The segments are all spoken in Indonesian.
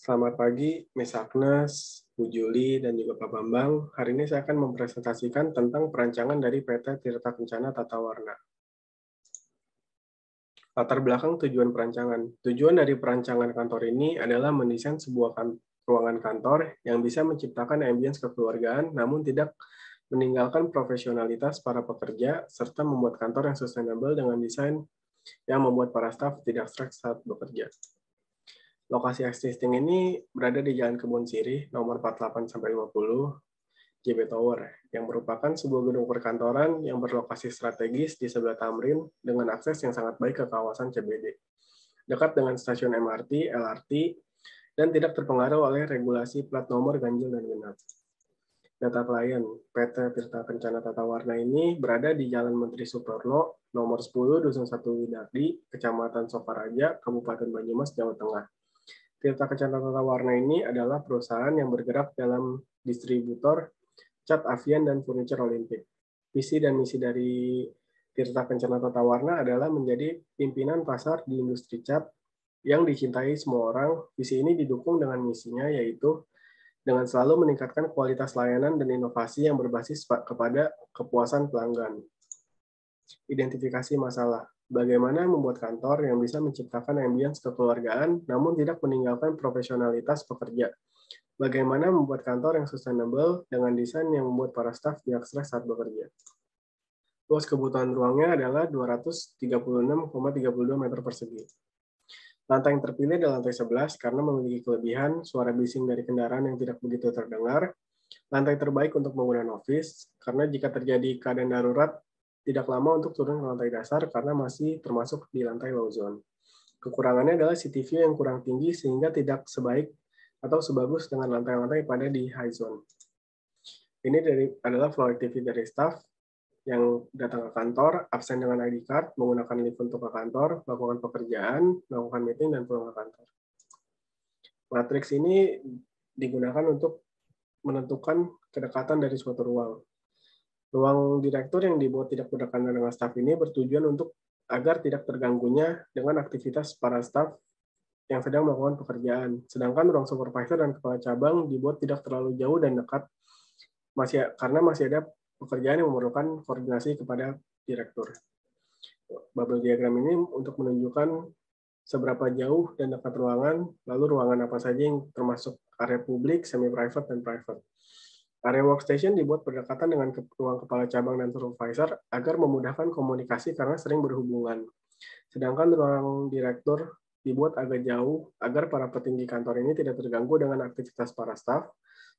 Selamat pagi, Miss Agnes, Bu Juli, dan juga Pak Bambang. Hari ini saya akan mempresentasikan tentang perancangan dari PT Tirta Kencana Tata Warna. Latar belakang tujuan perancangan. Tujuan dari perancangan kantor ini adalah mendesain sebuah ruangan kantor yang bisa menciptakan ambience kekeluargaan, namun tidak meninggalkan profesionalitas para pekerja, serta membuat kantor yang sustainable dengan desain yang membuat para staf tidak stres saat bekerja. Lokasi existing ini berada di Jalan Kebun Sirih, nomor 48-50, JB Tower, yang merupakan sebuah gedung perkantoran yang berlokasi strategis di sebelah Tamrin dengan akses yang sangat baik ke kawasan CBD, dekat dengan stasiun MRT, LRT, dan tidak terpengaruh oleh regulasi plat nomor ganjil dan genap. Data klien, PT Tirta Kencana Tata Warna ini berada di Jalan Menteri Suparno, nomor 10, Dusun 1 Widardi, Kecamatan Sokaraja, Kabupaten Banyumas, Jawa Tengah. Tirta Kencana Tata Warna ini adalah perusahaan yang bergerak dalam distributor cat Avian dan furniture Olimpik. Visi dan misi dari Tirta Kencana Tata Warna adalah menjadi pimpinan pasar di industri cat yang dicintai semua orang. Visi ini didukung dengan misinya, yaitu dengan selalu meningkatkan kualitas layanan dan inovasi yang berbasis kepada kepuasan pelanggan. Identifikasi masalah. Bagaimana membuat kantor yang bisa menciptakan ambience kekeluargaan namun tidak meninggalkan profesionalitas pekerja. Bagaimana membuat kantor yang sustainable dengan desain yang membuat para staf tidak stres saat bekerja. Luas kebutuhan ruangnya adalah 236,32 meter persegi. Lantai yang terpilih adalah lantai 11 karena memiliki kelebihan suara bising dari kendaraan yang tidak begitu terdengar. Lantai terbaik untuk bangunan office karena jika terjadi keadaan darurat, tidak lama untuk turun ke lantai dasar karena masih termasuk di lantai low zone. Kekurangannya adalah city view yang kurang tinggi sehingga tidak sebaik atau sebagus dengan lantai-lantai pada di high zone. Ini adalah flow activity dari staff yang datang ke kantor, absen dengan ID card, menggunakan lift untuk ke kantor, melakukan pekerjaan, melakukan meeting, dan pulang ke kantor. Matriks ini digunakan untuk menentukan kedekatan dari suatu ruang. Ruang direktur yang dibuat tidak berdekatan dengan staf ini bertujuan untuk agar tidak terganggunya dengan aktivitas para staf yang sedang melakukan pekerjaan. Sedangkan ruang supervisor dan kepala cabang dibuat tidak terlalu jauh dan dekat karena masih ada pekerjaan yang memerlukan koordinasi kepada direktur. Bubble diagram ini untuk menunjukkan seberapa jauh dan dekat ruangan, lalu ruangan apa saja yang termasuk area publik, semi-private, dan private. Area workstation dibuat berdekatan dengan ruang kepala cabang dan supervisor agar memudahkan komunikasi karena sering berhubungan. Sedangkan ruang direktur dibuat agak jauh agar para petinggi kantor ini tidak terganggu dengan aktivitas para staf,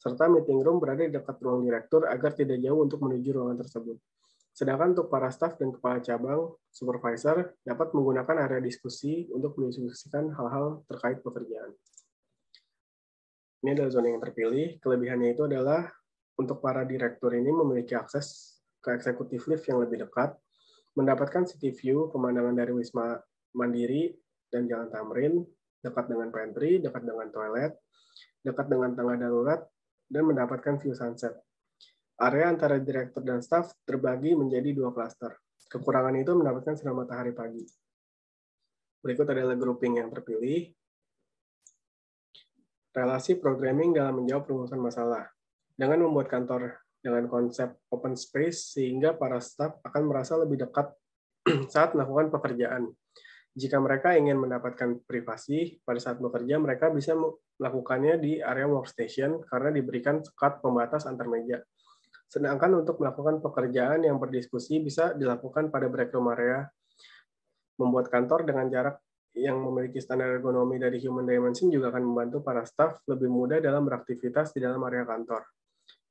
serta meeting room berada di dekat ruang direktur agar tidak jauh untuk menuju ruangan tersebut. Sedangkan untuk para staf dan kepala cabang, supervisor dapat menggunakan area diskusi untuk mendiskusikan hal-hal terkait pekerjaan. Ini adalah zona yang terpilih. Kelebihannya itu adalah untuk para direktur ini memiliki akses ke eksekutif lift yang lebih dekat, mendapatkan city view pemandangan dari Wisma Mandiri dan Jalan Tamrin, dekat dengan pantry, dekat dengan toilet, dekat dengan tangga darurat, dan mendapatkan view sunset. Area antara direktur dan staf terbagi menjadi 2 klaster. Kekurangan itu mendapatkan sinar matahari pagi. Berikut adalah grouping yang terpilih. Relasi programming dalam menjawab rumusan masalah. Dengan membuat kantor dengan konsep open space, sehingga para staf akan merasa lebih dekat saat melakukan pekerjaan. Jika mereka ingin mendapatkan privasi pada saat bekerja, mereka bisa melakukannya di area workstation karena diberikan sekat pembatas antar meja. Sedangkan untuk melakukan pekerjaan yang berdiskusi bisa dilakukan pada break room area. Membuat kantor dengan jarak yang memiliki standar ergonomi dari Human Dimension juga akan membantu para staf lebih mudah dalam beraktivitas di dalam area kantor.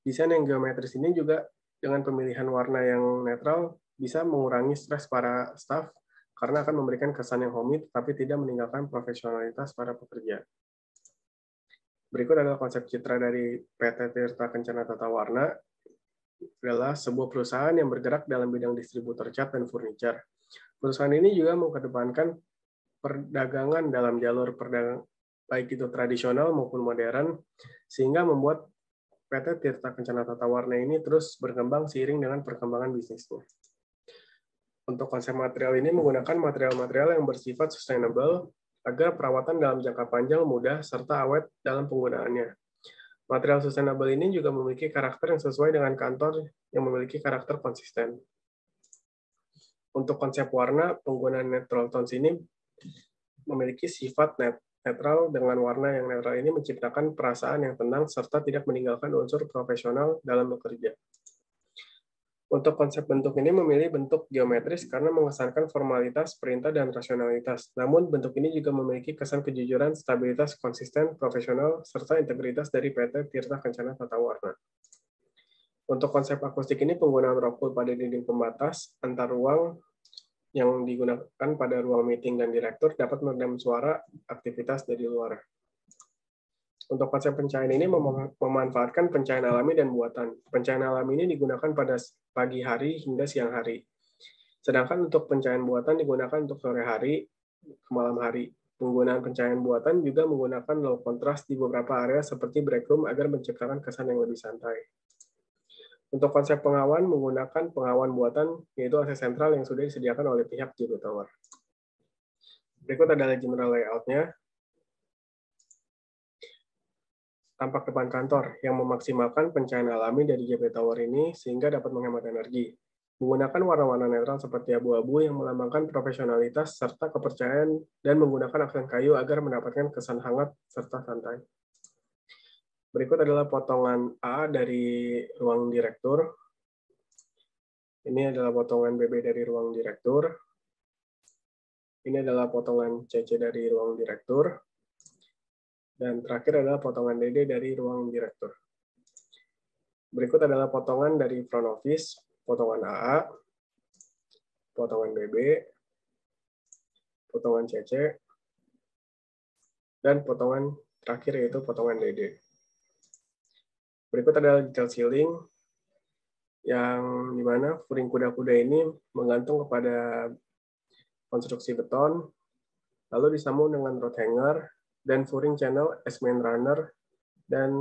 Desain yang geometris ini juga dengan pemilihan warna yang netral bisa mengurangi stres para staf karena akan memberikan kesan yang homey tetapi tidak meninggalkan profesionalitas para pekerja. Berikut adalah konsep citra dari PT Tirta Kencana Tata Warna. Adalah sebuah perusahaan yang bergerak dalam bidang distributor cat dan furniture. Perusahaan ini juga mengedepankan perdagangan dalam jalur perdagangan baik itu tradisional maupun modern, sehingga membuat PT Tirta Kencana Tata Warna ini terus berkembang seiring dengan perkembangan bisnisnya. Untuk konsep material ini menggunakan material-material yang bersifat sustainable, agar perawatan dalam jangka panjang mudah serta awet dalam penggunaannya. Material sustainable ini juga memiliki karakter yang sesuai dengan kantor yang memiliki karakter konsisten. Untuk konsep warna, penggunaan neutral tones ini memiliki sifat netral. Dengan warna yang netral ini menciptakan perasaan yang tenang serta tidak meninggalkan unsur profesional dalam bekerja. Untuk konsep bentuk ini memilih bentuk geometris karena mengesankan formalitas, perintah, dan rasionalitas. Namun, bentuk ini juga memiliki kesan kejujuran, stabilitas, konsisten, profesional, serta integritas dari PT Tirta Kencana Tata Warna. Untuk konsep akustik ini, penggunaan rockwool pada dinding pembatas antar ruang yang digunakan pada ruang meeting dan direktur dapat meredam suara aktivitas dari luar. Untuk konsep pencahayaan ini memanfaatkan pencahayaan alami dan buatan. Pencahayaan alami ini digunakan pada pagi hari hingga siang hari. Sedangkan untuk pencahayaan buatan digunakan untuk sore hari ke malam hari. Penggunaan pencahayaan buatan juga menggunakan low contrast di beberapa area seperti break room agar menciptakan kesan yang lebih santai. Untuk konsep pengawan menggunakan pengawan buatan, yaitu AC sentral yang sudah disediakan oleh pihak JB Tower. Berikut adalah general layout-nya. Tampak depan kantor yang memaksimalkan pencahayaan alami dari JB Tower ini sehingga dapat menghemat energi. Menggunakan warna-warna netral seperti abu-abu yang melambangkan profesionalitas serta kepercayaan dan menggunakan aksen kayu agar mendapatkan kesan hangat serta santai. Berikut adalah potongan A dari ruang direktur. Ini adalah potongan BB dari ruang direktur. Ini adalah potongan CC dari ruang direktur. Dan terakhir adalah potongan DD dari ruang direktur. Berikut adalah potongan dari front office, potongan AA, potongan BB, potongan CC, dan potongan terakhir yaitu potongan DD. Berikut adalah detail ceiling, yang dimana furing kuda-kuda ini menggantung kepada konstruksi beton, lalu disambung dengan rod hanger, dan furing channel as main runner, dan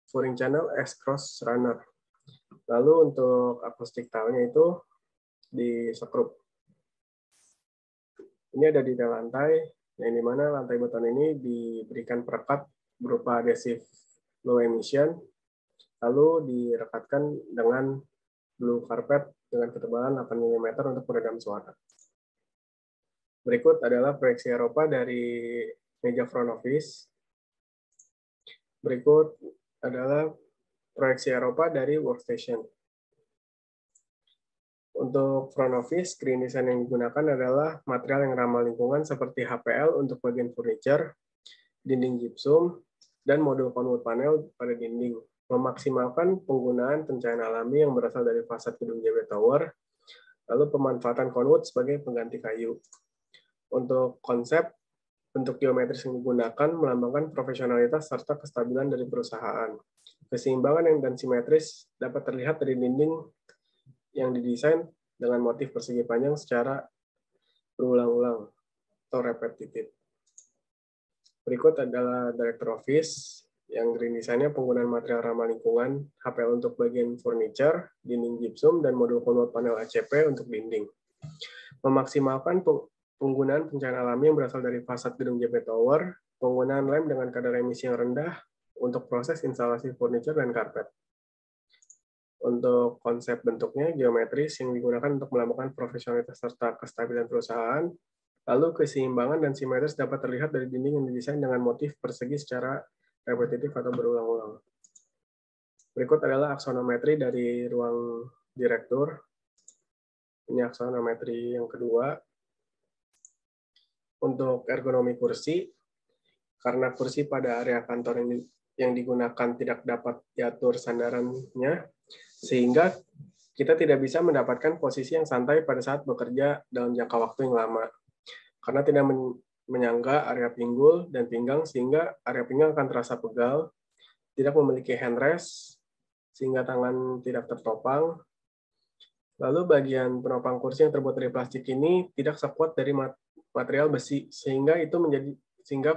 furing channel as cross runner. Lalu untuk akustik tile-nya itu di sekrup. Ini ada detail lantai, yang dimana lantai beton ini diberikan perekat berupa adhesif low emission, lalu direkatkan dengan blue carpet dengan ketebalan 8 mm untuk meredam suara. Berikut adalah proyeksi Eropa dari meja front office. Berikut adalah proyeksi Eropa dari workstation. Untuk front office, screen design yang digunakan adalah material yang ramah lingkungan seperti HPL untuk bagian furniture, dinding gypsum, dan modul conwood panel pada dinding. Memaksimalkan penggunaan pencahayaan alami yang berasal dari fasad gedung JB Tower, lalu pemanfaatan conwood sebagai pengganti kayu. Untuk konsep, bentuk geometris yang digunakan melambangkan profesionalitas serta kestabilan dari perusahaan. Keseimbangan dan simetris dapat terlihat dari dinding yang didesain dengan motif persegi panjang secara berulang-ulang atau repetitif. Berikut adalah director office yang green design-nya penggunaan material ramah lingkungan, HPL untuk bagian furniture, dinding gypsum, dan modul conwood panel ACP untuk dinding. Memaksimalkan penggunaan pencahayaan alami yang berasal dari fasad gedung JB Tower, penggunaan lem dengan kadar emisi yang rendah untuk proses instalasi furniture dan karpet. Untuk konsep bentuknya, geometris yang digunakan untuk melambangkan profesionalitas serta kestabilan perusahaan, lalu keseimbangan dan simetris dapat terlihat dari dinding yang didesain dengan motif persegi secara repetitif atau berulang-ulang. Berikut adalah aksonometri dari ruang direktur. Ini aksonometri yang kedua. Untuk ergonomi kursi, karena kursi pada area kantor ini yang digunakan tidak dapat diatur sandarannya, sehingga kita tidak bisa mendapatkan posisi yang santai pada saat bekerja dalam jangka waktu yang lama. Karena tidak menyangga area pinggul dan pinggang, sehingga area pinggang akan terasa pegal, tidak memiliki handrest, sehingga tangan tidak tertopang. Lalu bagian penopang kursi yang terbuat dari plastik ini tidak sekuat dari material besi, sehingga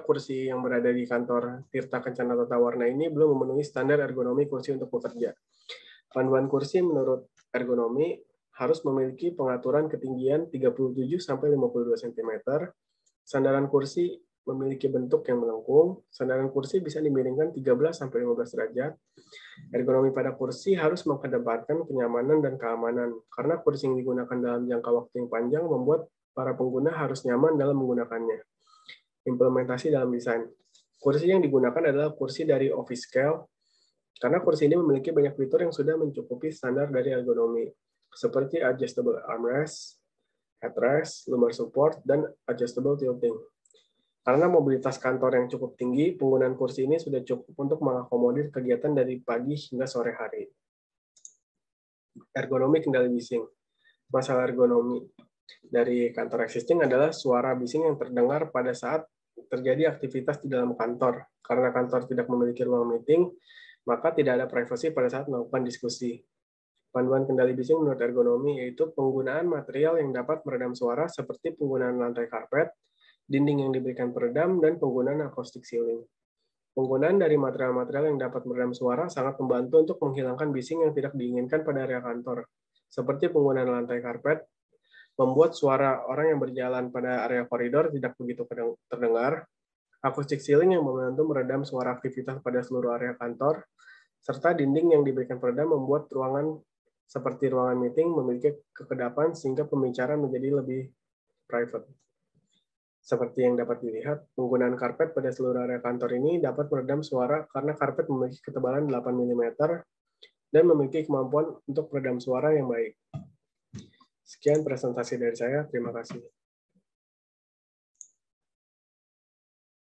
kursi yang berada di kantor Tirta Kencana Tata Warna ini belum memenuhi standar ergonomi kursi untuk bekerja. Panduan kursi menurut ergonomi harus memiliki pengaturan ketinggian 37-52 cm. Sandaran kursi memiliki bentuk yang melengkung, sandaran kursi bisa dimiringkan 13-15 derajat. Ergonomi pada kursi harus mengedepankan kenyamanan dan keamanan, karena kursi yang digunakan dalam jangka waktu yang panjang membuat para pengguna harus nyaman dalam menggunakannya. Implementasi dalam desain. Kursi yang digunakan adalah kursi dari office scale, karena kursi ini memiliki banyak fitur yang sudah mencukupi standar dari ergonomi, seperti adjustable armrest, headrest, lumbar support, dan adjustable tilting. Karena mobilitas kantor yang cukup tinggi, penggunaan kursi ini sudah cukup untuk mengakomodir kegiatan dari pagi hingga sore hari. Ergonomi kendali bising. Masalah ergonomi dari kantor existing adalah suara bising yang terdengar pada saat terjadi aktivitas di dalam kantor. Karena kantor tidak memiliki ruang meeting, maka tidak ada privasi pada saat melakukan diskusi. Panduan kendali bising menurut ergonomi yaitu penggunaan material yang dapat meredam suara seperti penggunaan lantai karpet, dinding yang diberikan peredam, dan penggunaan acoustic ceiling. Penggunaan dari material-material yang dapat meredam suara sangat membantu untuk menghilangkan bising yang tidak diinginkan pada area kantor, seperti penggunaan lantai karpet, membuat suara orang yang berjalan pada area koridor tidak begitu terdengar, acoustic ceiling yang membantu meredam suara aktivitas pada seluruh area kantor, serta dinding yang diberikan peredam membuat ruangan seperti ruangan meeting memiliki kekedapan sehingga pembicaraan menjadi lebih private. Seperti yang dapat dilihat, penggunaan karpet pada seluruh area kantor ini dapat meredam suara karena karpet memiliki ketebalan 8 mm dan memiliki kemampuan untuk meredam suara yang baik. Sekian presentasi dari saya, terima kasih.